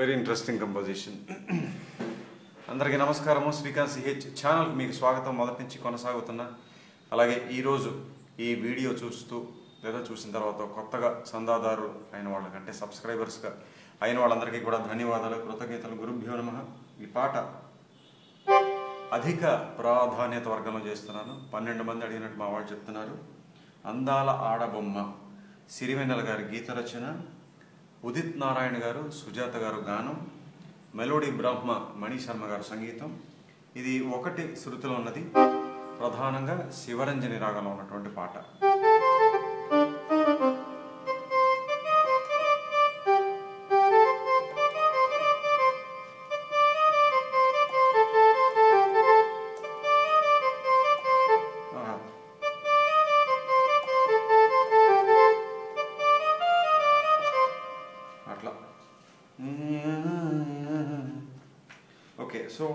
Very interesting composition. అందరికీ నమస్కారము. Srikanth CH ఛానల్కి మీకు స్వాగతం. మొదటి నుంచి కొనసాగుతున్న అలాగే ఈరోజు ఈ వీడియో చూస్తూ లేదా చూసిన తర్వాత కొత్తగా చందాదారులు అయిన వాళ్ళకంటే సబ్స్క్రైబర్స్గా అయిన వాళ్ళందరికీ కూడా ధన్యవాదాలు, కృతజ్ఞతలు. గురుభ్యో నమః. ఈ పాట అధిక ప్రాధాన్యత వర్గంలో చేస్తున్నాను. 12 మంది అడిగినట్టు మా వాళ్ళు చెప్తున్నారు. అందాల ఆడబొమ్మ సిరివెన్నెల గారి గీత రచన, ఉదిత్ నారాయణ గారు, సుజాత గారు గానం, మెలోడీ బ్రహ్మ మణి శర్మ గారు సంగీతం. ఇది 1 శృతిలో ఉన్నది. ప్రధానంగా శివరంజని రాగంలో ఉన్నటువంటి పాట. అట్లా ఓకే. సో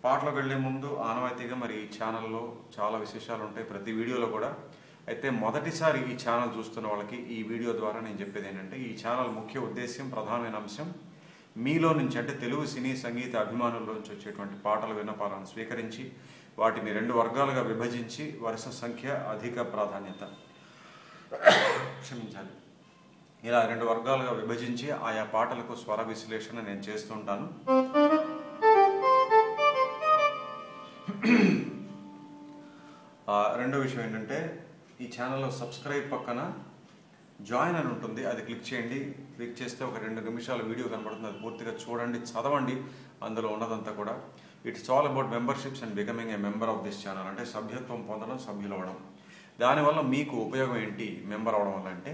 పాటలోకి వెళ్ళే ముందు ఆనవాయితీగా మరి ఈ ఛానల్లో చాలా విశేషాలు ఉంటాయి, ప్రతి వీడియోలో కూడా. అయితే మొదటిసారి ఈ ఛానల్ చూస్తున్న వాళ్ళకి ఈ వీడియో ద్వారా నేను చెప్పేది ఏంటంటే, ఈ ఛానల్ ముఖ్య ఉద్దేశ్యం, ప్రధానమైన అంశం మీలో నుంచి అంటే తెలుగు సినీ సంగీత అభిమానుల్లో నుంచి వచ్చేటువంటి పాటల విన్నపాలను స్వీకరించి వాటిని 2 వర్గాలుగా విభజించి వరుస సంఖ్య, అధిక ప్రాధాన్యత, క్షమించాలి, ఇలా 2 వర్గాలుగా విభజించి ఆయా పాటలకు స్వర విశ్లేషణ నేను చేస్తుంటాను. రెండో విషయం ఏంటంటే, ఈ ఛానల్లో సబ్స్క్రైబ్ పక్కన జాయిన్ అని ఉంటుంది, అది క్లిక్ చేయండి. క్లిక్ చేస్తే ఒక 2 నిమిషాల వీడియో కనబడుతుంది. అది పూర్తిగా చూడండి, చదవండి. అందులో ఉన్నదంతా కూడా it's all about memberships and becoming a member of this channel. అంటే సభ్యత్వం పొందడం, సభ్యులు అవ్వడం. దానివల్ల మీకు ఉపయోగం ఏంటి మెంబర్ అవడం వల్ల అంటే,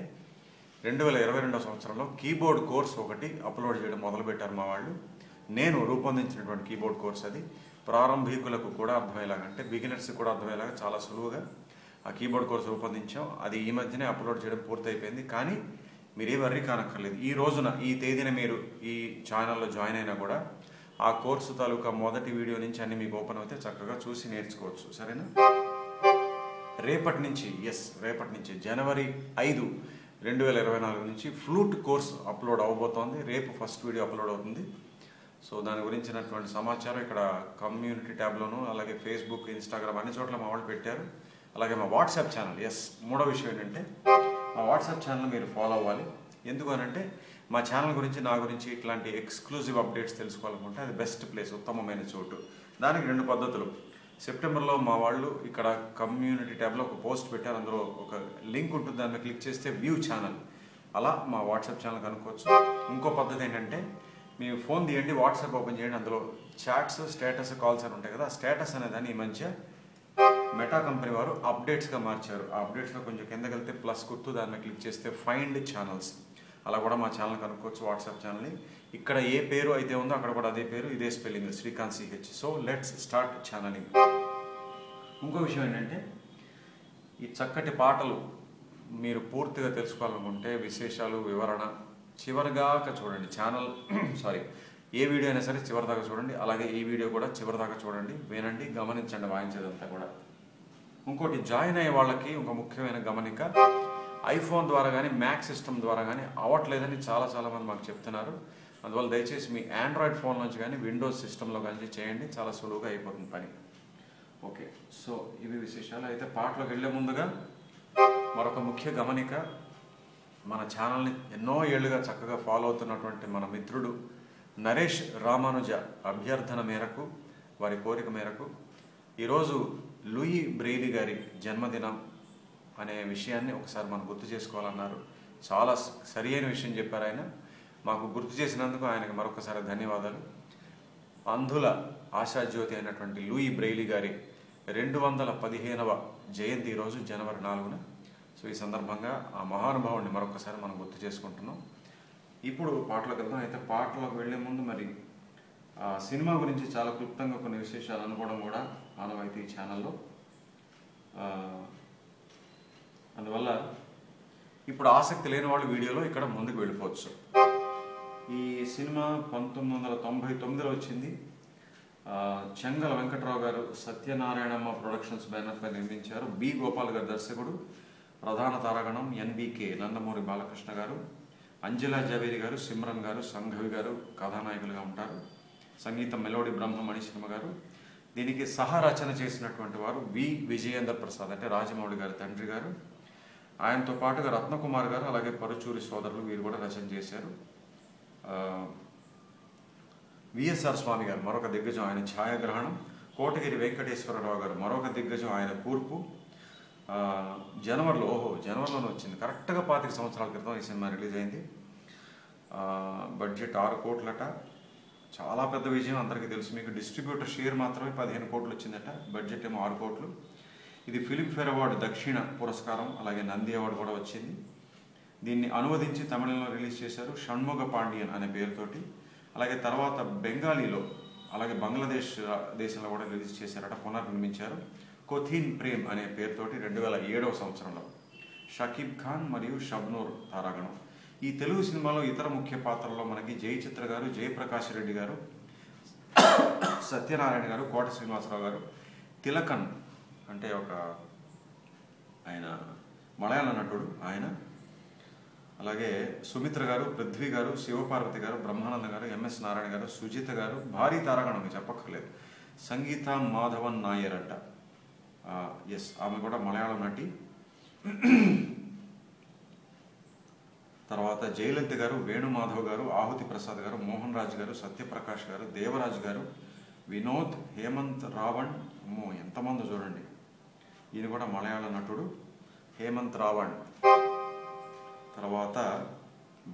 2022 సంవత్సరంలో కీబోర్డ్ కోర్స్ ఒకటి అప్లోడ్ చేయడం మొదలుపెట్టారు మా వాళ్ళు. నేను రూపొందించినటువంటి కీబోర్డ్ కోర్స్ అది. ప్రారంభికులకు కూడా అర్థమయ్యేలాగా, అంటే బిగినర్స్కి కూడా అర్థమయ్యేలాగా చాలా సులువుగా ఆ కీబోర్డ్ కోర్స్ రూపొందించాం. అది ఈ మధ్యనే అప్లోడ్ చేయడం పూర్తయిపోయింది. కానీ మీరే వర్రీ కానక్కర్లేదు. ఈ రోజున, ఈ తేదీన మీరు ఈ ఛానల్లో జాయిన్ అయినా కూడా ఆ కోర్సు తాలూకా మొదటి వీడియో నుంచి అన్ని మీకు ఓపెన్ అవుతే చక్కగా చూసి నేర్చుకోవచ్చు. సరేనా? రేపటి నుంచి జనవరి 5, 2024 నుంచి ఫ్లూట్ కోర్స్ అప్లోడ్ అవ్వబోతోంది. రేపు ఫస్ట్ వీడియో అప్లోడ్ అవుతుంది. సో దాని గురించినటువంటి సమాచారం ఇక్కడ కమ్యూనిటీ ట్యాబ్లోను, అలాగే ఫేస్బుక్, ఇన్స్టాగ్రామ్ అన్ని చోట్ల మా వాళ్ళు పెట్టారు. అలాగే మా వాట్సాప్ ఛానల్. మూడో విషయం ఏంటంటే, మా వాట్సాప్ ఛానల్ మీరు ఫాలో అవ్వాలి. ఎందుకు అనంటే, మా ఛానల్ గురించి, నా గురించి ఇట్లాంటి ఎక్స్క్లూజివ్ అప్డేట్స్ తెలుసుకోవాలనుకుంటే అది బెస్ట్ ప్లేస్, ఉత్తమమైన చోటు. దానికి 2 పద్ధతులు. సెప్టెంబర్లో మా వాళ్ళు ఇక్కడ కమ్యూనిటీ ట్యాబ్లో ఒక పోస్ట్ పెట్టారు. అందులో ఒక లింక్ ఉంటుంది, దాన్ని క్లిక్ చేస్తే వ్యూ ఛానల్, అలా మా వాట్సాప్ ఛానల్ కనుక్కోవచ్చు. ఇంకో పద్ధతి ఏంటంటే, మీ ఫోన్ తీయండి, వాట్సాప్ ఓపెన్ చేయండి, అందులో చాట్స్, స్టేటస్, కాల్స్ అని ఉంటాయి కదా. ఆ స్టేటస్ అనేదాన్ని ఈ మధ్య మెటా కంపెనీ వారు అప్డేట్స్గా మార్చారు. ఆ అప్డేట్స్లో కొంచెం కిందకి వెళ్తే ప్లస్ గుర్తు, దాన్ని క్లిక్ చేస్తే ఫైండ్ ఛానల్స్, అలా కూడా మా ఛానల్ కనుక్కోవచ్చు. వాట్సాప్ ఛానల్ని ఇక్కడ ఏ పేరు అయితే ఉందో అక్కడ కూడా అదే పేరు, ఇదే spelling, Srikanth CH. So let's start channelling. ఇంకో విషయం ఏంటంటే, ఈ చక్కటి పాటలు మీరు పూర్తిగా తెలుసుకోవాలనుకుంటే విశేషాలు, వివరణ చివరిదాకా చూడండి. ఛానల్ ఏ వీడియో అయినా సరే చివరిదాకా చూడండి. అలాగే ఈ వీడియో కూడా చివరిదాకా చూడండి, వినండి, గమనించండి వాయించేదంతా కూడా. ఇంకోటి, జాయిన్ అయ్యే వాళ్ళకి ఒక ముఖ్యమైన గమనిక, ఐఫోన్ ద్వారా కానీ మ్యాక్ సిస్టమ్ ద్వారా కానీ అవ్వట్లేదని చాలా మంది మాకు చెప్తున్నారు. అందువల్ల దయచేసి మీ ఆండ్రాయిడ్ ఫోన్ నుంచి కానీ విండోస్ సిస్టంలో కానీ చేయండి, చాలా సులువుగా అయిపోతుంది పని. ఓకే, సో ఇవి విశేషాలు. అయితే పాటలోకి వెళ్ళే ముందుగా మరొక ముఖ్య గమనిక, మన ఛానల్ని ఎన్నో ఏళ్ళుగా చక్కగా ఫాలో అవుతున్నటువంటి మన మిత్రుడు నరేష్ రామానుజ అభ్యర్థన మేరకు, వారి కోరిక మేరకు ఈరోజు లూయి బ్రెయిలీ గారి జన్మదినం అనే విషయాన్ని ఒకసారి మనం గుర్తు చేసుకోవాలన్నారు. చాలా సరి అయిన విషయం చెప్పారు ఆయన. మాకు గుర్తు చేసినందుకు ఆయనకు మరొకసారి ధన్యవాదాలు. అంధుల ఆశాజ్యోతి అయినటువంటి లూయి బ్రెయిలీ గారి 215వ జయంతి ఈరోజు జనవరి 4న. సో ఈ సందర్భంగా ఆ మహానుభావుడిని మరొకసారి మనం గుర్తు చేసుకుంటున్నాం. ఇప్పుడు పాటలోకి వెళ్దాం. అయితే పాటలోకి వెళ్లే ముందు మరి సినిమా గురించి చాలా క్లుప్తంగా కొన్ని విశేషాలు అనుకోవడం కూడా ఆనవాయితీ ఈ ఛానల్లో. అందువల్ల ఇప్పుడు ఆసక్తి లేని వాళ్ళు వీడియోలో ఇక్కడ ముందుకు వెళ్ళిపోవచ్చు. ఈ సినిమా 1999లో వచ్చింది. చెంగల వెంకట్రావు గారు సత్యనారాయణమ్మ ప్రొడక్షన్స్ బ్యానర్పై నిర్మించారు. బి గోపాల్ గారు దర్శకుడు. ప్రధాన తారాగణం ఎన్బికే నందమూరి బాలకృష్ణ గారు, అంజలా జవేరి గారు, సిమ్రన్ గారు, సంఘవి గారు కథానాయకులుగా ఉంటారు. సంగీతం మెలోడీ బ్రహ్మ మణిశర్మ గారు. దీనికి సహరచన చేసినటువంటి వారు వి విజయేంద్ర ప్రసాద్, అంటే రాజమౌళి గారి తండ్రి గారు. ఆయనతో పాటుగా రత్నకుమార్ గారు, అలాగే పరుచూరి సోదరులు, వీరు కూడా రచన చేశారు. విఎస్ఆర్ స్వామి గారు మరొక దిగ్గజం, ఆయన ఛాయాగ్రహణం. కోటగిరి వెంకటేశ్వరరావు గారు మరొక దిగ్గజం, ఆయన కూర్పు. జనవరిలోనే వచ్చింది, కరెక్ట్గా 25 సంవత్సరాల క్రితం ఈ సినిమా రిలీజ్ అయింది. బడ్జెట్ 6 కోట్లట, చాలా పెద్ద విజయం, అందరికీ తెలుసు మీకు. డిస్ట్రిబ్యూటర్ షేర్ మాత్రమే 15 కోట్లు వచ్చిందట, బడ్జెట్ ఏమో 6 కోట్లు. ఇది ఫిలింఫేర్ అవార్డు దక్షిణ పురస్కారం, అలాగే నంది అవార్డు కూడా వచ్చింది. దీన్ని అనువదించి తమిళంలో రిలీజ్ చేశారు షణ్ముగ పాండియన్ అనే పేరుతోటి. అలాగే తర్వాత బెంగాలీలో, అలాగే బంగ్లాదేశ్ దేశంలో కూడా రిలీజ్ చేశారట, పునర్నిర్మించారు. కొథీన్ ప్రేమ్ అనే పేరుతోటి 2007వ సంవత్సరంలో. షకీబ్ ఖాన్ మరియు షబ్నూర్ తారాగణం. ఈ తెలుగు సినిమాలో ఇతర ముఖ్య పాత్రల్లో మనకి జయచిత్ర గారు, జయప్రకాష్ రెడ్డి గారు, సత్యనారాయణ గారు, కోట శ్రీనివాసరావు గారు, తిలకన్ అంటే ఆయన మలయాళ నటుడు ఆయన, అలాగే సుమిత్ర గారు, పృథ్వీ గారు, శివపార్వతి గారు, బ్రహ్మానంద గారు, ఎంఎస్ నారాయణ గారు, సుజిత గారు, భారీ తారాగణం చెప్పక్కర్లేదు. సంగీత మాధవన్ నాయర్ అంట, ఎస్ ఆమె కూడా మలయాళం నటి. తర్వాత జయలలిత గారు, వేణుమాధవ్ గారు, ఆహుతి ప్రసాద్ గారు, మోహన్ రాజ్ గారు, సత్యప్రకాష్ గారు, దేవరాజ్ గారు, వినోద్, హేమంత్ రావణ్, ఎంతమంది చూడండి, ఈయన కూడా మలయాళ నటుడు హేమంత్ రావణ్. తర్వాత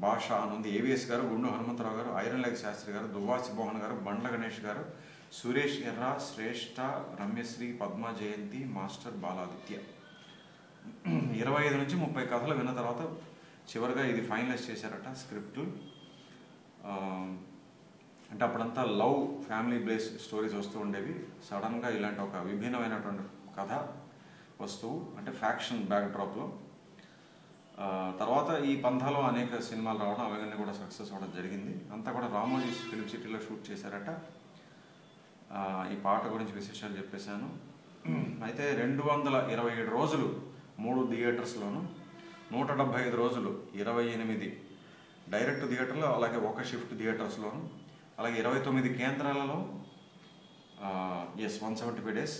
భాష ఆనంద్, ఏవిఎస్ గారు, గుండు హనుమంతరావు గారు, ఐరన్ లెగ్ శాస్త్రి గారు, దువ్వాసి మోహన్ గారు, బండ్ల గణేష్ గారు, సురేష్ ఎర్రా, శ్రేష్ఠ, రమ్యశ్రీ, పద్మ జయంతి, మాస్టర్ బాలాదిత్య. 25 నుంచి 30 కథలు విన్న తర్వాత చివరిగా ఇది ఫైనలైజ్ చేశారట స్క్రిప్ట్. అంటే అప్పుడంతా లవ్, ఫ్యామిలీ బేస్ స్టోరీస్ వస్తూ ఉండేవి. సడన్గా ఇలాంటి ఒక విభిన్నమైనటువంటి కథ వస్తువు, అంటే ఫ్యాక్షన్ బ్యాక్డ్రాప్లో. తర్వాత ఈ పంథాలో అనేక సినిమాలు రావడం, అవన్నీ కూడా సక్సెస్ అవ్వడం జరిగింది. అంతా కూడా రామోజీ ఫిల్మ్ సిటీలో షూట్ చేశారట. ఈ పాట గురించి విశేషాలు చెప్పేశాను. అయితే 227 రోజులు 3 థియేటర్స్లోను, 175 రోజులు 28 డైరెక్ట్ థియేటర్లో, అలాగే 1 షిఫ్ట్ థియేటర్స్లోను, అలాగే 29 కేంద్రాలలో 175 డేస్,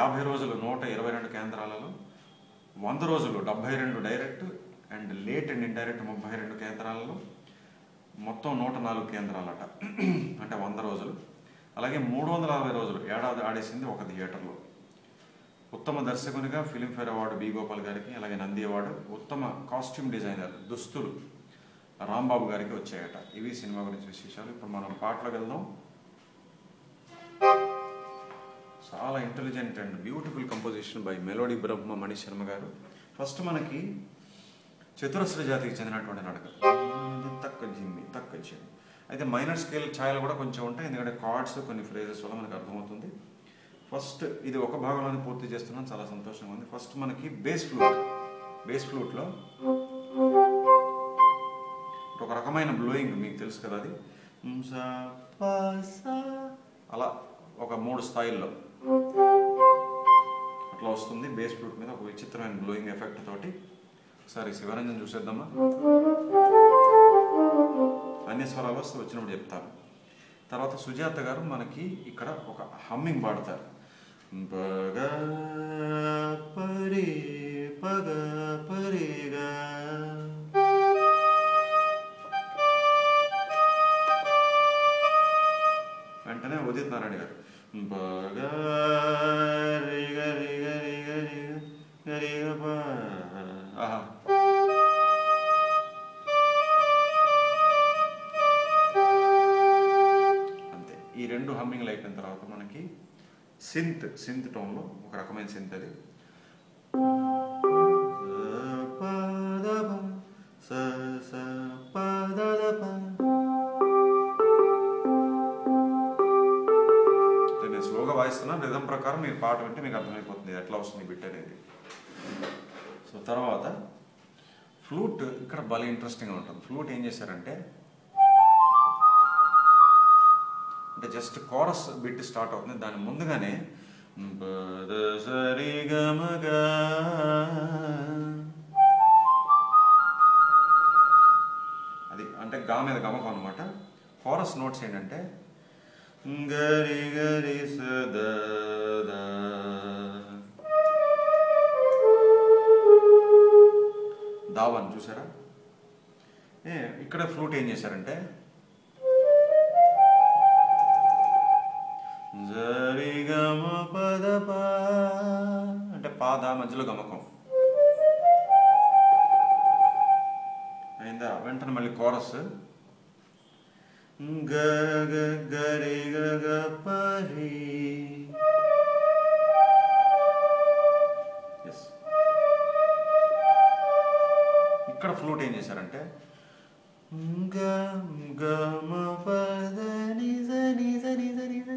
50 రోజులు 122 కేంద్రాలలో, 100 రోజులు 72 direct and late and indirect 32 కేంద్రాలలో, మొత్తం 104 కేంద్రాలట, అంటే 100 రోజులు. అలాగే 360 రోజులు ఏడాది ఆడేసింది 1 థియేటర్లో. ఉత్తమ దర్శకునిగా ఫిలింఫేర్ అవార్డు బి గోపాల్ గారికి, అలాగే నంది అవార్డు. ఉత్తమ కాస్ట్యూమ్ డిజైనర్, దుస్తులు రాంబాబు గారికి వచ్చాయట. ఇవి సినిమా గురించి విశేషాలు. ఇప్పుడు మనం పాటలోకి వెళ్దాం. చాలా intelligent and beautiful composition by melody Brahma Manisharma garu. First మనకి చతురస్ర జాతికి చెందినటువంటి నడక, తక్క జిమ్మి తక్క జిమ్మి. అయితే మైనర్ స్కేల్ ఛాయలు కూడా కొంచెం ఉంటాయి, ఎందుకంటే కార్డ్స్ కొన్ని ఫ్రేజెస్ వల్ల మనకు అర్థమవుతుంది. ఫస్ట్ ఇది ఒక భాగంలోనే పూర్తి చేస్తున్నాం, చాలా సంతోషంగా ఉంది. ఫస్ట్ మనకి బేస్ ఫ్లూట్లో ఒక రకమైన బ్లోయింగ్, మీకు తెలుసు కదా, అది అలా ఒక 3 స్థాయిల్లో అట్లా వస్తుంది. బేస్ ఫ్లూట్ మీద ఒక విచిత్రమైన బ్లోయింగ్ ఎఫెక్ట్ తోటి. ఒకసారి శివరంజన్ చూసేద్దామా? అన్ని స్వరాలు వస్తే వచ్చినప్పుడు చెప్తాను. తర్వాత సుజాత గారు మనకి ఇక్కడ ఒక హమ్మింగ్ పాడతారు. పగ పరే పగ పరేగా, వెంటనే ఉదిత్ నారాయణ గారు పగ రిగ రిగ రిగ రిగ రిగ. ఆహా, అంతే. ఈ 2 హమ్మింగ్లు అయిపోయిన తర్వాత మనకి సింత్ టోన్లో ఒక రకమైన సింత్, అది నేను స్లోగా వాయిస్తున్నాను. రిథం ప్రకారం మీరు పాట వింటే మీకు అర్థమైపోతుంది ఎట్లా వస్తుంది బిట్ అనేది. సో తర్వాత ఫ్లూట్ ఇక్కడ భలే ఇంట్రెస్టింగ్గా ఉంటుంది. ఫ్లూట్ ఏం చేశారంటే, అంటే జస్ట్ కోరస్ బిట్ స్టార్ట్ అవుతుంది, దాని ముందుగానే అంటే గా మీద గమకం అనమాట. కోరస్ నోట్స్ ఏంటంటే గరి గరి సద దావన్ చూసారా. ఇక్కడ ఫ్లూట్ ఏం చేశారంటే జరి గమ పద పా అంటే పాద మధ్యలో గమకం అయిందా. వెంటనే మళ్ళీ కోరస్ గ గ గరి గ గ పరి. ఇక్కడ ఫ్లూట్ ఏం చేశారంటే గ గ మ పద ని జ ని జ ని జ ని జ.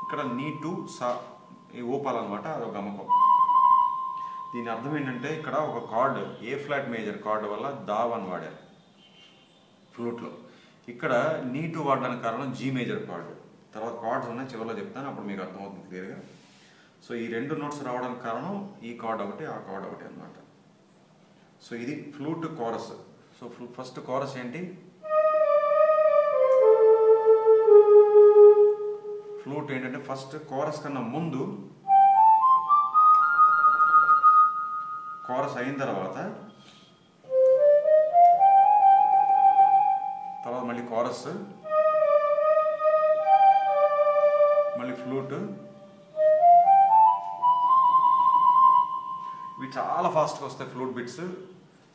ఇక్కడ నీ టు సా ఈ ఓపాలన్నమాట, అదొక గమకం. దీని అర్థం ఏంటంటే ఇక్కడ ఒక కార్డ్ ఏ ఫ్లాట్ మేజర్ కార్డ్ వల్ల దావన్ వాడారు ఫ్లూట్లో. ఇక్కడ నీ టు వాడడానికి కారణం జీ మేజర్ కార్డ్. తర్వాత కార్డ్స్ ఉన్నాయి, చివరిలో చెప్తాను, అప్పుడు మీకు అర్థమవుతుంది క్లియర్గా. సో ఈ 2 నోట్స్ రావడానికి కారణం ఈ కార్డ్ ఒకటి, ఆ కార్డ్ ఒకటి అనమాట. సో ఇది flute chorus. So first chorus ఏంటి, ఫ్లూట్ ఏంటంటే ఫస్ట్ కోరస్ కన్నా ముందు కోరస్ అయిన తర్వాత మళ్ళీ కోరస్, మళ్ళీ ఫ్లూట్. ఇవి చాలా ఫాస్ట్గా వస్తాయి ఫ్లూట్ బిట్స్.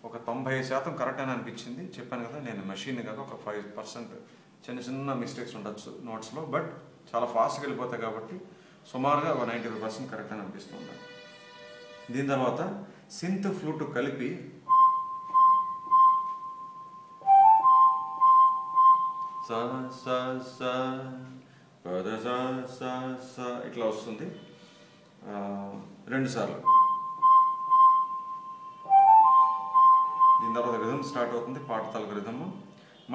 ఒక 90% కరెక్ట్ అని అనిపించింది. చెప్పాను కదా నేను మెషిన్ కాక ఒక 5% చిన్న చిన్న మిస్టేక్స్ ఉండొచ్చు నోట్స్లో, బట్ చాలా ఫాస్ట్గా వెళ్ళిపోతాయి కాబట్టి సుమారుగా ఒక 95% కరెక్ట్ అని అనిపిస్తుంది. దీని తర్వాత సింత్ ఫ్లూట్ కలిపి సా సా సా పద సా సా సా ఇట్లా వస్తుంది 2 సార్లు. దీని తర్వాత రిథమ్ స్టార్ట్ అవుతుంది, పాట తాలూకు రిథమ్.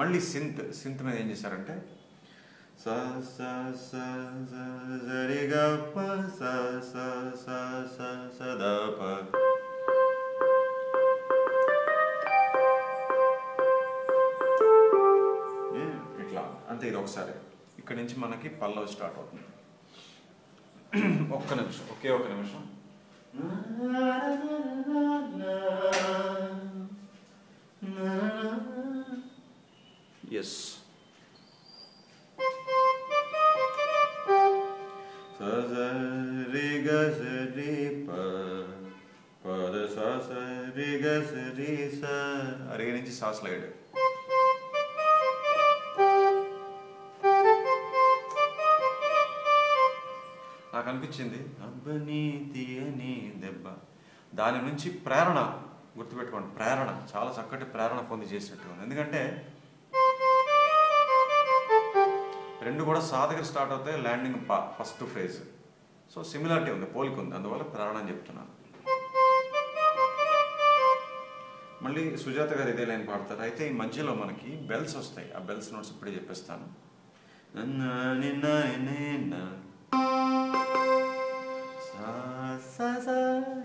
మళ్ళీ సింత్ మీద ఏం చేశారంటే సా సా సా సరి గ ప సా సా సా సా స ద ప. ఇట్లా అంతే. ఇది ఒకసారి ఇక్కడి నుంచి మనకి పల్లవి స్టార్ట్ అవుతుంది. ఒక్క నిమిషం, ఒకే ఒక నిమిషం. ఎస్ సరి గ సరి ప పద సా సరి గ సరి స. అరే నుంచి సా స్లైడ్. నాకు అనిపించింది అబ్బని తీయని దెబ్బ. దాని నుంచి ప్రేరణ గుర్తుపెట్టుకోండి, ప్రేరణ చాలా చక్కటి ప్రేరణ పొంది చేసినట్టు ఉంది. ఎందుకంటే 2 కూడా సా దగ్గర స్టార్ట్ అవుతాయి, ల్యాండింగ్ పా ఫస్ట్ ఫ్రేజ్. సో సిమిలారిటీ ఉంది, పోలిక ఉంది, అందువల్ల ప్రేరణ అని చెప్తున్నాను. మళ్ళీ సుజాత గారు ఇదే లైన్ పాడతారు. అయితే ఈ మధ్యలో మనకి బెల్స్ వస్తాయి, ఆ బెల్స్ నోట్స్ ఇప్పుడే చెప్పేస్తాను.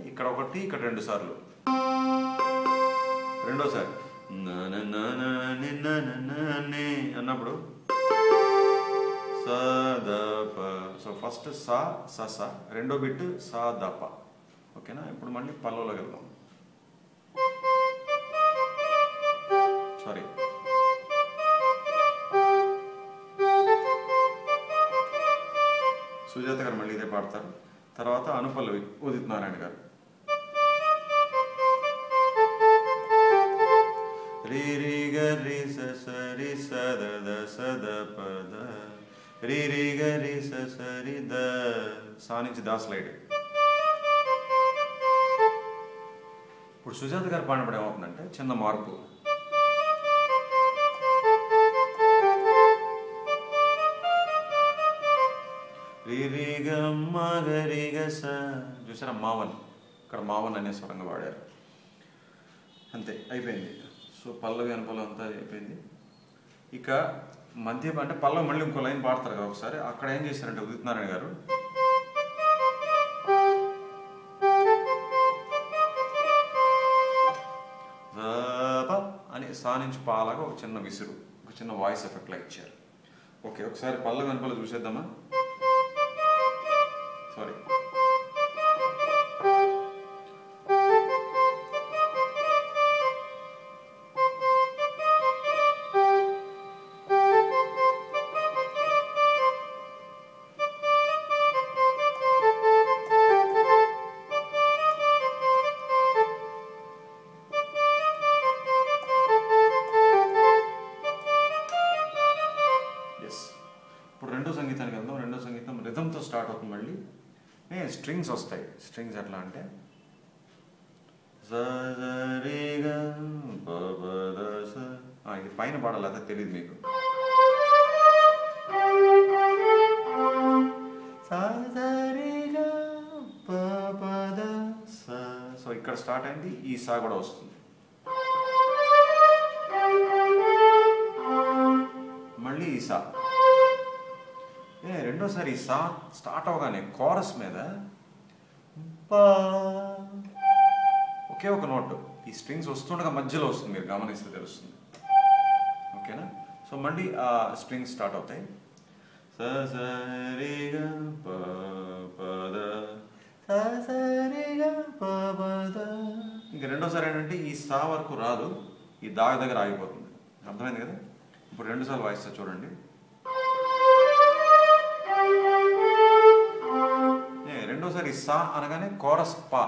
ఇక్కడ ఒకటి, ఇక్కడ 2 సార్లు. రెండోసారి అన్నప్పుడు సదప. సో ఫస్ట్ సా స, రెండో బిట్ సా దప. ఓకేనా. ఇప్పుడు మళ్ళీ పల్లవిలోకి వెళ్దాం. సారీ, సుజాత గారు మళ్ళీ ఇదే పాడతారు. తర్వాత అనుపల్లవి ఉదిత్ నారాయణ గారు. రి రి గ రి స స రి స ద ద స ద ప ద రి రి గ రి స స రి ద. సా నుంచి దా స్లైడ్. ఇప్పుడు సుజాత గారు పాడినప్పుడు ఏమవుతుందంటే చిన్న మార్పు. రి రి గ మ గ రి గ స. చూసారా మావన్, ఇక్కడ మావన్ అనే స్వరంగా వాడారు. అంతే, అయిపోయింది. సో పల్లవి అనుపల్లవి అంతా అయిపోయింది. ఇక మధ్య అంటే పల్లవి మళ్ళీ ఇంకో లైన్ పాడతారు కదా ఒకసారి. అక్కడ ఏం చేశారంటే ఉదిత్ నారాయణ గారు సా నుంచి పాలాగా ఒక చిన్న విసురు, ఒక చిన్న వాయిస్ ఎఫెక్ట్ లా ఇచ్చారు. ఓకే, ఒకసారి పల్లవి వెనపల చూసేద్దామా. సారీ, ఇప్పుడు రెండో సంగీతానికి వెళ్దాం. రెండో సంగీతం రిథంతో స్టార్ట్ అవుతుంది. మళ్ళీ స్ట్రింగ్స్ వస్తాయి. స్ట్రింగ్స్ ఎట్లా అంటే ఇది పైన పాడాలి, అదే తెలియదు మీకు. సో ఇక్కడ స్టార్ట్ అయింది, ఈ సా కూడా వస్తుంది. మళ్ళీ ఈ సా. రెండోసారి ఈ సా స్టార్ట్ అవగానే కోరస్ మీద ఒకే ఒక నోట్, ఈ స్ట్రింగ్స్ వస్తుండగా మధ్యలో వస్తుంది, మీరు గమనిస్తే తెలుస్తుంది. ఓకేనా? సో మళ్ళీ ఆ స్ట్రింగ్స్ స్టార్ట్ అవుతాయి. ఇంక రెండోసారి ఏంటంటే ఈ సా వరకు రాదు, ఈ దా దగ్గర ఆగిపోతుంది. అర్థమైంది కదా? ఇప్పుడు రెండుసార్లు వాయిస్తా చూడండి. రెండోసారి సా అనగానే కోరస్ పా,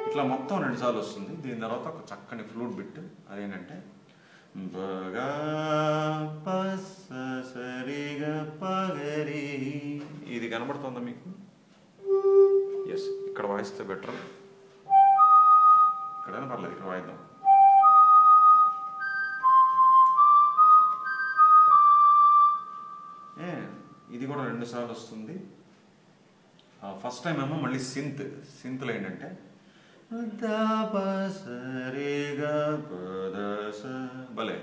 ఇట్లా మొత్తం రెండుసార్లు వస్తుంది. దీని తర్వాత ఒక చక్కని ఫ్లూట్ బిట్, అదేంటంటే ఇది కనబడుతుందా మీకు? ఎస్, ఇక్కడ వాయిస్తే బెటర్. ఇక్కడైనా పర్లేదు, ఇక్కడ వాయిద్దాం. ఇది కూడా రెండుసార్లు వస్తుంది. ఫస్ట్ టైం ఏమో మళ్ళీ సింత్లో ఏంటంటే భలే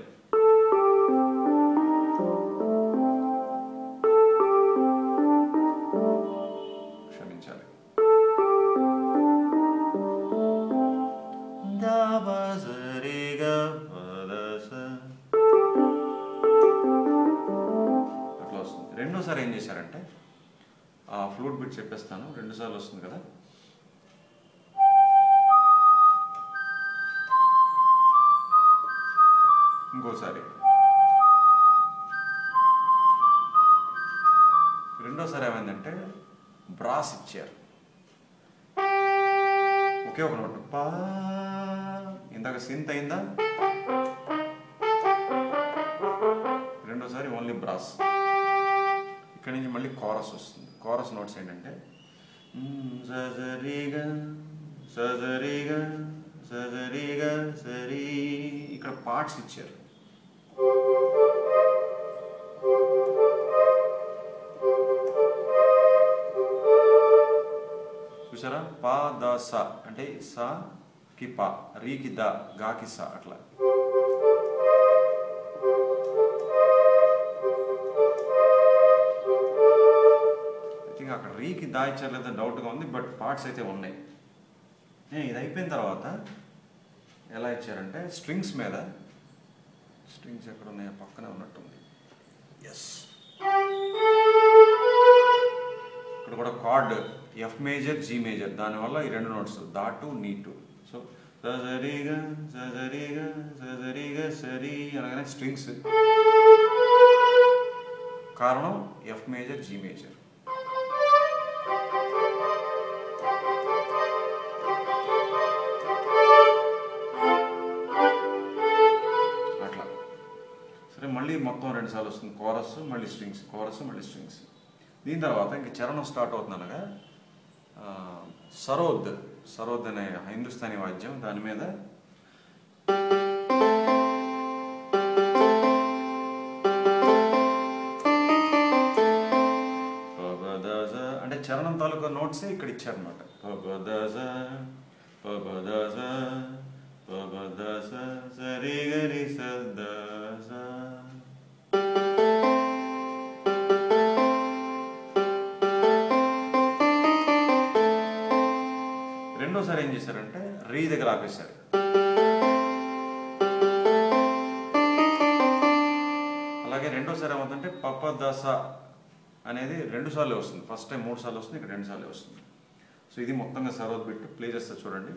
క్షమించాలి. అట్లా వస్తుంది. రెండోసారి ఏం చేశారంటే ఆ ఫ్లూట్ బిట్ చెప్పేస్తాను. రెండుసార్లు వస్తుంది కదా. ఇంకోసారి రెండోసారి ఏమైందంటే బ్రాస్ ఇచ్చారు, ఒకే ఒక నోట్ పా. ఇందాక సింత్ అయిందా, రెండోసారి ఓన్లీ బ్రాస్. ఇక్కడి నుంచి మళ్ళీ కోరస్ వస్తుంది. కోరస్ నోట్స్ ఏంటంటే సజరిగా సజరిగా సజరిగా సరి. ఇక్కడ పార్ట్స్ ఇచ్చారు. చూసారా? పా ద సా అంటే సా కి పా, రీకి ద, గాకి సా, అట్లా. అక్కడ రీకి దా ఇచ్చారు లేదా డౌట్గా ఉంది, బట్ పార్ట్స్ అయితే ఉన్నాయి. ఇది అయిపోయిన తర్వాత ఎలా ఇచ్చారంటే స్ట్రింగ్స్ మీద, స్ట్రింగ్స్ ఎక్కడ ఉన్నాయో పక్కనే ఉన్నట్టుంది. ఎస్, ఇక్కడ కూడా chord F major G major, దానివల్ల ఈ రెండు నోట్స్ దాటు నీటు. సో సజరిగా సజరిగా సజరిగా సరి అనగానే స్ట్రింగ్స్, కారణం ఎఫ్ మేజర్ జీ మేజర్. అట్లా సరే, మళ్ళీ మొత్తం రెండుసార్లు వస్తుంది. కోరస్ మళ్ళీ స్ట్రింగ్స్, కోరస్ మళ్ళీ స్ట్రింగ్స్. దీని తర్వాత ఇంక చరణం స్టార్ట్ అవుతుందనగా సరోద్, సరోద్ అనే హిందుస్థానీ వాద్యం, దాని మీద అంటే చరణం తాలూకా నోట్సే ఇక్కడ ఇచ్చారనమాట. పబదజ పబదజ పబదజ సరి గరి సదజ. రెండోసారి ఏం చేశారంటే రీ దగ్గర ఆపేశారు. అలాగే రెండోసారి ఏమవుతుందంటే పప దస అనేది 2 సార్లు వస్తుంది. ఫస్ట్ టైం 3 సార్లు వస్తుంది, ఇక్కడ 2 సార్లు వస్తుంది. సో ఇది మొత్తంగా సర్వత్ బిట్ ప్లే చేస్తా చూడండి.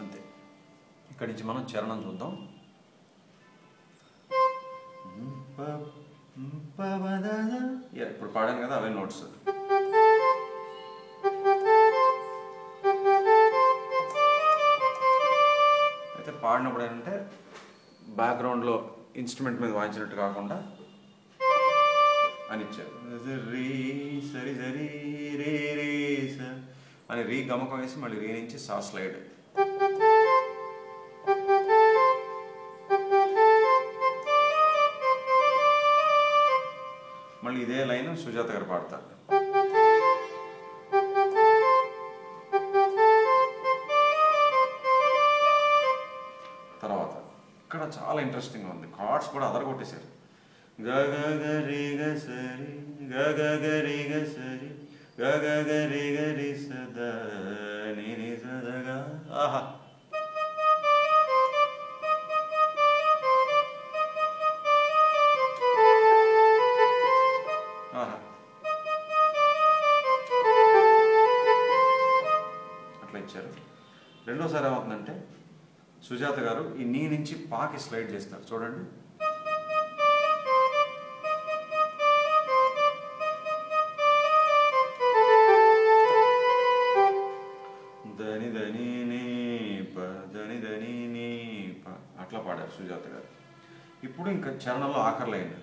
అంతే. ఇక్కడి నుంచి మనం చరణం చూద్దాం. ఇప్పుడు పాడాను కదా అవే నోట్స్. అయితే పాడినప్పుడు ఏంటంటే బ్యాక్గ్రౌండ్లో ఇన్స్ట్రుమెంట్ మీద వాయించినట్టు కాకుండా అని ఇచ్చారు. రీ సరి సరి రే రే స అని రీ గమకం వేసి మళ్ళీ రీ నుంచి సా స్లైడ్. మళ్ళీ ఇదే లైన్ సుజాత గారు పాడతారు. తర్వాత ఇక్కడ చాలా ఇంట్రెస్టింగ్గా ఉంది. కార్డ్స్ కూడా అదరగొట్టేశారు. గ గ గ రే గ సరి గ గ గ రే గ సరి గ గ గ రే గ రే సదా ని ని సదగా. ఆహా, అట్లా ఇచ్చారు. రెండోసారి ఏమవుతుందంటే సుజాత గారు ఈ నీ నుంచి పాకి స్లైడ్ చేస్తారు చూడండి. దని దని నీ ప దని దని నీ ప అట్లా పాడారు సుజాత గారు. ఇప్పుడు ఇంకా చరణంలో ఆఖరి లైన్.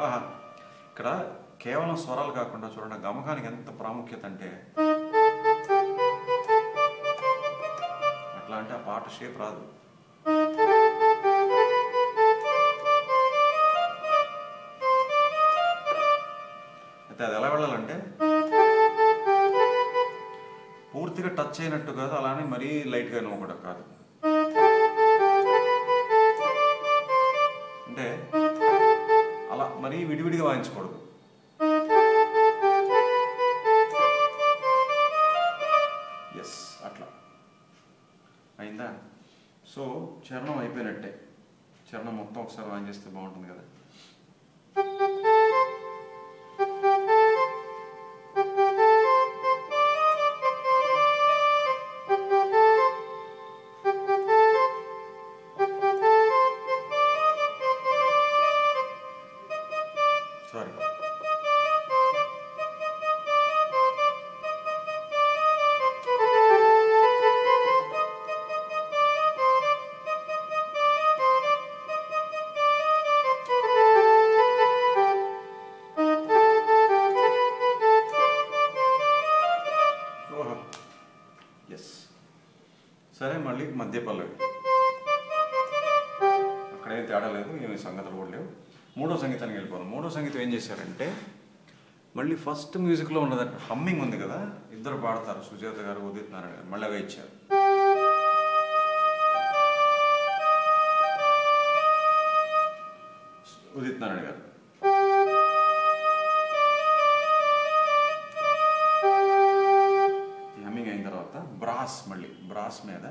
ఆహా, ఇక్కడ కేవలం స్వరాలు కాకుండా చూడండి గమకానికి ఎంత ప్రాముఖ్యత అంటే, అట్లా అంటే ఆ పాట షేప్ రాదు. అయితే అది ఎలా వెళ్ళాలంటే పూర్తిగా టచ్ అయినట్టు కాదు, అలానే మరీ లైట్గా కూడా కాదు. అంటే అలా మరీ విడివిడిగా వాయించకూడదు. ఎస్, అట్లా అయిందా? సో చరణం అయిపోయినట్టే. చరణం మొత్తం ఒకసారి వాయించేస్తే బాగుంటుంది కదా. Sorry, yes. సరే, మళ్ళీ మధ్య పల్లవి. అక్కడేం తేడా లేదు, ఏమి సంగతులు కూడా లేవు. మూడో సంగీతానికి వెళ్ళిపోవాలి. మూడో సంగీతం ఏం చేశారంటే మళ్ళీ ఫస్ట్ మ్యూజిక్లో ఉన్నది హమ్మింగ్ ఉంది కదా, ఇద్దరు పాడతారు సుజాత గారు ఉదిత్ నారాయణ గారు, మళ్ళీ అవే ఇచ్చారు. ఉదిత్ నారాయణ గారు హమ్మింగ్ అయిన తర్వాత బ్రాస్, మళ్ళీ బ్రాస్ మీద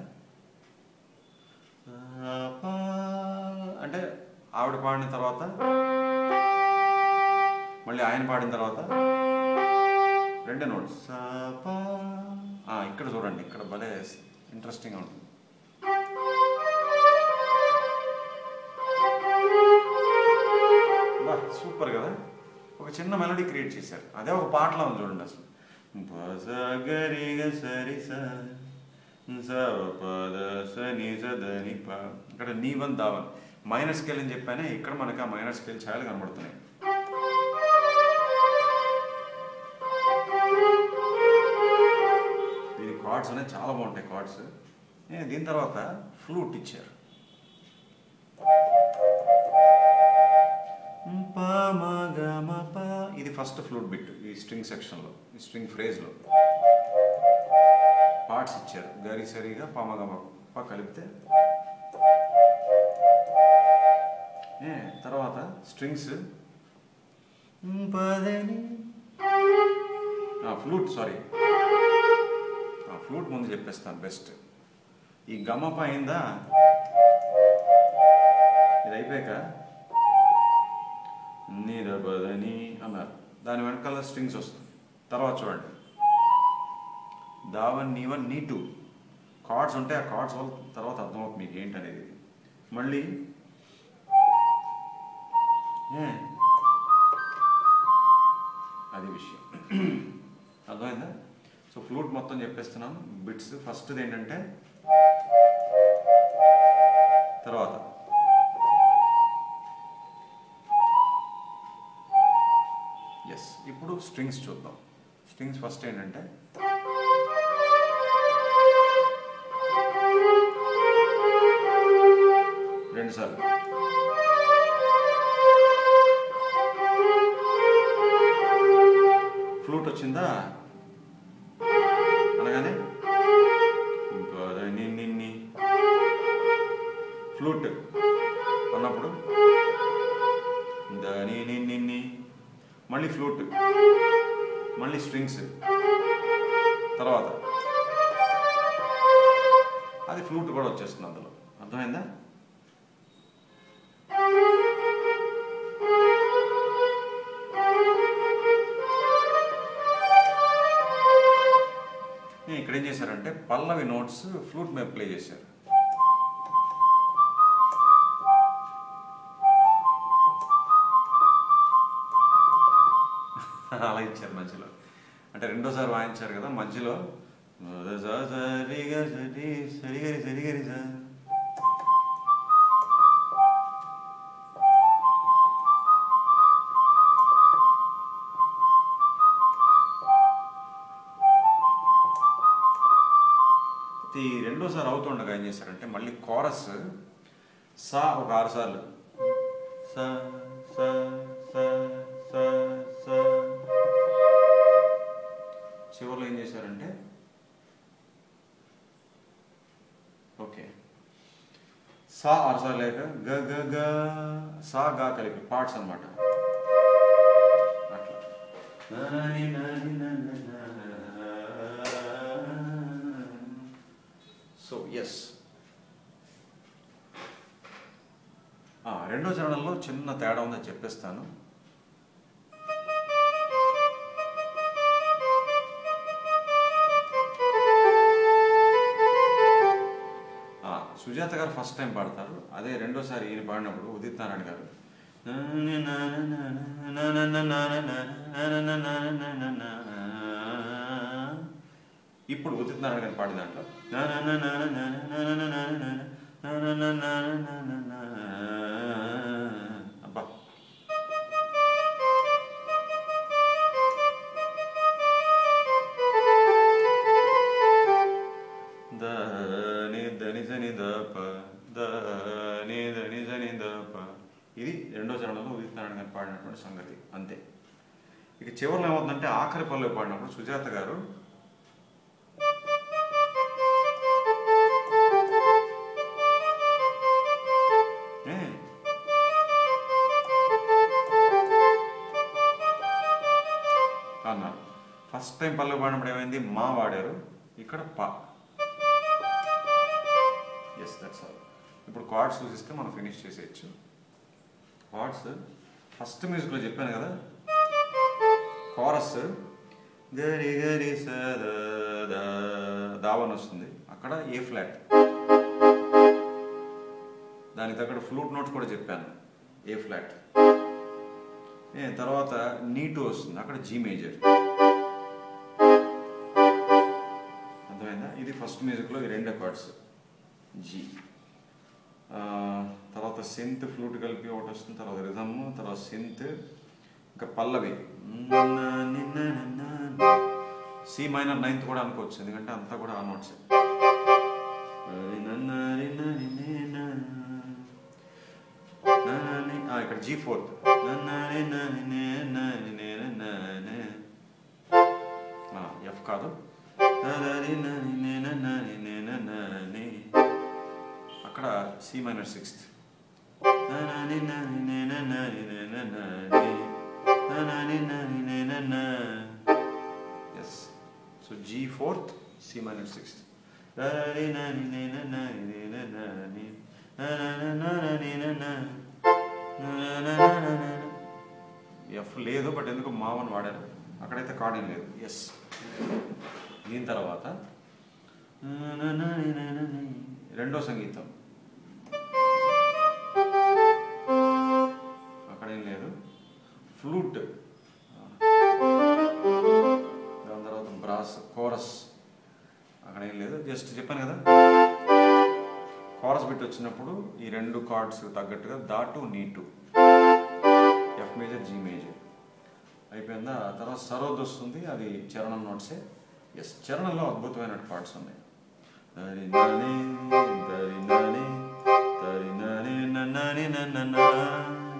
అంటే ఆవిడ పాడిన తర్వాత మళ్ళీ ఆయన పాడిన తర్వాత రెండే నోట్స్. ఇక్కడ చూడండి, ఇక్కడ భలే ఇంట్రెస్టింగ్గా ఉంటుంది. బా సూపర్ కదా. ఒక చిన్న మెలడీ క్రియేట్ చేశారు, అదే ఒక పాటలో ఉంది చూడండి. అసలు ఇక్కడ నీవన్ దావన్ మైనర్ స్కేల్ అని చెప్పానే, ఇక్కడ మనకి ఆ మైనర్ స్కేల్ ఛాయలు కనబడుతున్నాయి. దీని కార్డ్స్ అనేవి చాలా బాగుంటాయి కార్డ్స్. దీని తర్వాత ఫ్లూట్ ఇచ్చారు. ఇది ఫస్ట్ ఫ్లూట్ బిట్ ఈ స్ట్రింగ్ సెక్షన్లో, ఈ స్ట్రింగ్ ఫ్రేజ్లో. పార్ట్స్ ఇచ్చారు. గరి సరిగా పమగమ కలిపితే తర్వాత స్ట్రింగ్స్ ఫ్లూట్, సారీ ఫ్లూట్ ముందు చెప్పేస్తాను బెస్ట్. ఈ గమప అయిందా, ఇది అయిపోయాక నీరబదని అన్నారు, దాని వెనకాల స్ట్రింగ్స్ వస్తుంది. తర్వాత చూడండి దావన్ నీవన్ నీ టూ కార్డ్స్ ఉంటాయి. ఆ కార్డ్స్ వల్ల తర్వాత అర్థమవుతుంది మీకు ఏంటనేది. మళ్ళీ అది విషయం అర్థమైందా? సో ఫ్లూట్ మొత్తం చెప్పేస్తున్నాను బిట్స్. ఫస్ట్ది ఏంటంటే తర్వాత ఎస్. ఇప్పుడు స్ట్రింగ్స్ చూద్దాం. స్ట్రింగ్స్ ఫస్ట్ ఏంటంటే రెండుసార్లు ఫ్లూట్ వచ్చిందా అనగానే నిన్ని ఫ్లూట్ అన్నప్పుడు దాని నిన్ని మళ్ళీ ఫ్లూట్, మళ్ళీ స్ట్రింగ్స్, తర్వాత అది ఫ్లూట్ కూడా వచ్చేస్తుంది అందులో. అర్థమైందా? ఇక్కడ ఏం చేశారంటే పల్లవి నోట్స్ ఫ్లూట్ మీద ప్లే చేశారు. అలా ఇచ్చారు మధ్యలో, అంటే రెండోసారి వాయించారు కదా మధ్యలో ఈ రెండోసారి అవుతుండగా ఏం చేశారంటే మళ్ళీ కోరస్ సా ఒక 6 సార్లు సా సా సా సా సా. చివరిలో ఏం చేశారంటే ఓకే సా 6 సార్లు లేక గ గ గ సా గా కలిపి పార్ట్స్ అన్నమాట. అట్లా సో ఎస్. రెండో చరణంలో చిన్న తేడా ఉందని చెప్పేస్తాను. సుజాత గారు ఫస్ట్ టైం పాడతారు, అదే రెండోసారి ఈయన పాడినప్పుడు ఉదిత్ నారాయణ గారు ఇప్పుడు ఉదిత్ నారాయణ గారు పాడే దాంట్లో అబ్బా ఇది రెండో చరణంలో ఉదిత్ నారాయణ గారు పాడినటువంటి సంగతి అంతే. ఇక చివరిలో ఏమవుతుందంటే ఆఖరి పల్లవి పాడినప్పుడు సుజాత గారు అన్నారు. ఫస్ట్ టైం పల్లవి పాడినప్పుడు ఏమైంది మా వాడారు, ఇక్కడ పా. Yes that's all. ఇప్పుడు కార్డ్స్ చూసిస్తే మనం ఫినిష్ చేసేయచ్చు. కార్డ్స్ ఫస్ట్ మ్యూజిక్లో చెప్పాను కదా, కోరస్ గరి గరి దావన్ వస్తుంది, అక్కడ ఏ ఫ్లాట్, దానికి తగ్గట్టు ఫ్లూట్ నోట్స్ కూడా చెప్పాను ఏ ఫ్లాట్. తర్వాత నీ టూ వస్తుంది, అక్కడ జీ మేజర్. అర్థమైందా? ఇది ఫస్ట్ మ్యూజిక్లో ఈ 2 కార్డ్స్ జీ. తర్వాత సింత్ ఫ్లూట్ కలిపి ఒకటి వస్తుంది, తర్వాత రిథమ్, తర్వాత సింత్, ఇంకా పల్లవి సి మైనర్ 9th కూడా అనుకోవచ్చు, ఎందుకంటే అంతా కూడా ఆ నోట్స్. ఇక్కడ G4 ఎఫ్ కాదు అక్కడ C minor sixth. Yes. So G fourth, C minor sixth. F లేదు, బట్ ఎందుకు మావన్ వాడారు, అక్కడైతే కార్డ్ ఏం లేదు. ఎస్. దీని తర్వాత రెండో సంగీతం, అక్కడేం లేదు. ఫ్లూట్, దాని తర్వాత బ్రాస్, కోరస్, అక్కడేం లేదు. జస్ట్ చెప్పాను కదా, కోరస్ బిట్ వచ్చినప్పుడు ఈ రెండు కార్డ్స్ తగ్గట్టుగా దాటు నీటు, ఎఫ్ మేజర్, జీ మేజర్ అయిపోయిందా. తర్వాత సరోద్ వస్తుంది, అది చరణం నోట్సే. ఎస్, చరణంలో అద్భుతమైన పార్ట్స్ ఉన్నాయి.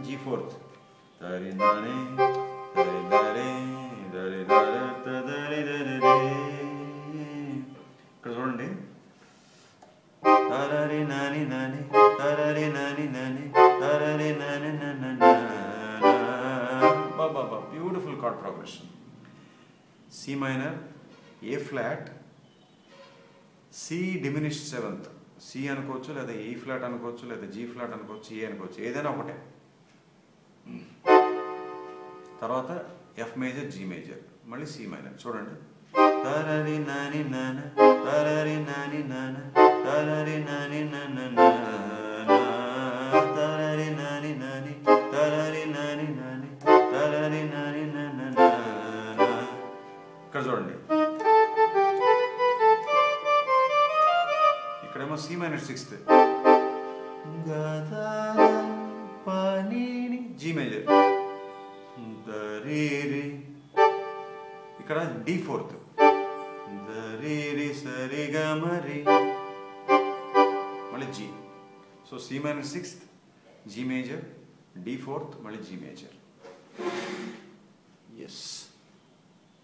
జీ ఫోర్త్, ఇక్కడ చూడండి, beautiful chord progression. C minor, A flat, C diminished seventh, C అనుకోవచ్చు, లేదా ఏ ఫ్లాట్ అనుకోవచ్చు, లేదా జీ ఫ్లాట్ అనుకోవచ్చు, ఏ అనుకోవచ్చు, ఏదైనా ఒకటే. తర్వాత ఎఫ్ మేజర్, జీ మేజర్, మళ్ళీ సి మైనర్. చూడండి, ఇక్కడ చూడండి, ఇక్కడేమో C minor sixth, G major, ఇక్కడ డి ఫోర్త్, మళ్ళీ G. So C minor sixth, G major, D fourth, మళ్ళీ జీ మేజర్. ఎస్.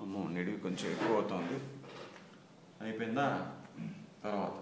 అమ్మో, నిడివి కొంచెం ఎక్కువ అవుతుంది. అయిపోయిందా. తర్వాత